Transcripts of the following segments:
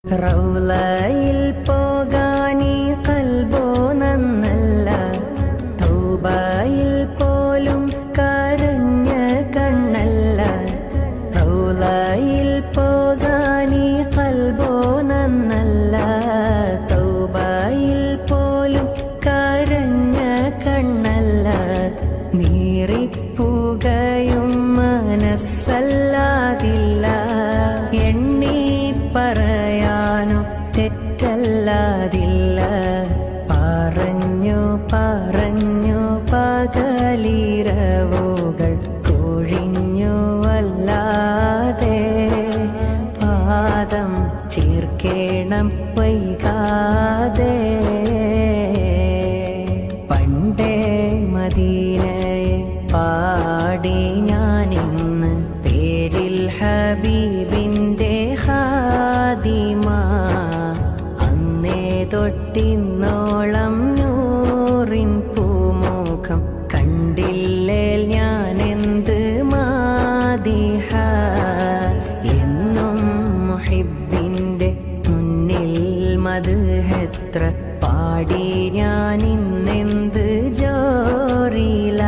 റൗളയിൽ പോകാനീ കൽബോ നന്നല്ല, തൗബയിൽ പോലും കരഞ്ഞ കണ്ണല്ല. റൗളയിൽ പോകാനീ കൽബോ നന്നല്ല, തൗബയിൽ പോലും കരഞ്ഞ കണ്ണല്ല. നീറിപ്പുകയും മനസ്സല്ലാതില്ല, എണ്ണി പറയാനോ തെറ്റല്ലാതില്ല. പറഞ്ഞു പറഞ്ഞു പകലിരവുകൾ കൊഴിഞ്ഞു വല്ലാതെ, പാദം ചേർക്കേണം വൈകാതെ. പണ്ടേ മദീനയെ പാടി ഞാനിന്ന്, പേരിൽ ഹബീബിന്റെ ഖാദിമ. അന്നേ തൊട്ടിന്നോളം നൂറിൻ പൂമുഖം കണ്ടില്ലേ ഞാനെന്ത് മാദിഹ. എന്നും മുഹിബിന്റെ മുന്നിൽ മദ്ഹെത്ര പാടി ഞാനിന്നെന്ത് ജോറില.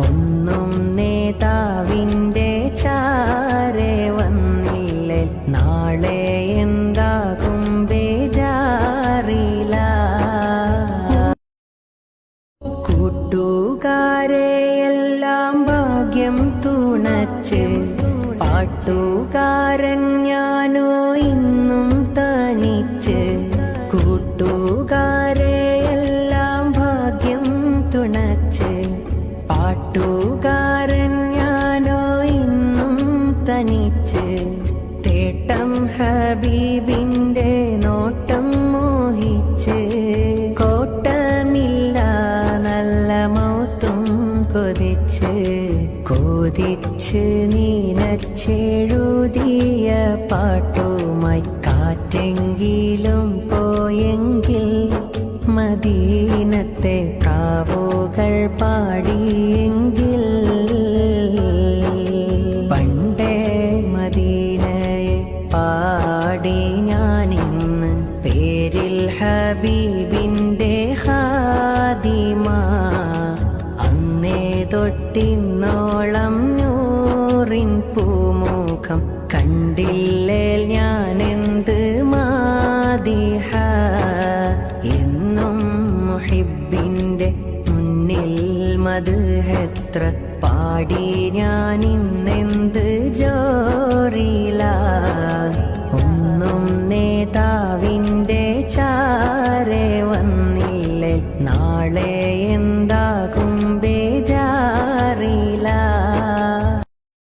ഒന്നും നേതാവിന്റെ ചാരെ വന്നില്ലേ, നാളെ എന്താകും ബേജാറില. കൂട്ടുകാരെയെല്ലാം ഭാഗ്യം തുണച്ച്, പാട്ടുകാരൻ ഞാനോ ഇന്നും തനിച്ച്. കൂട്ടുകാരെയെല്ലാം ഭാഗ്യം തുണച്ച്, പാട്ടുകാരൻ ഞാനോ ഇന്നും തനിച്ച്. തേട്ടം ഹബീബിന്റെ നോട്ടം മോഹിച്ച്, കോട്ടമില്ല നല്ല മൗത്തും കൊതിച്ച്. കൊതിച്ച് നീനച്ചെഴുതിയ പാട്ടുമായി കാറ്റെങ്കിലും പോയെങ്കിൽ, മദീനത്തെ പ്രാവുകൾ പാടിയെങ്കിൽ. പണ്ടേ മദീനയെ പാടി ഞാനിന്ന്, പേരിൽ ഹബീബിന്റെ ഖാദിമ. അന്നേ തൊട്ടിന്നോളം നൂറിൻ പൂമുഖം കണ്ടില്ലേ ഞാനെന്ത് മാദിഹ. എന്നും മുഹിബിന്റെ മുന്നിൽ മദ്ഹെത്ര പാടി ഞാനിന്നെന്ത് ജോറില. ഒന്നും നേതാവിന്റെ ചാരെ വന്നില്ലേ, നാളെ എന്താ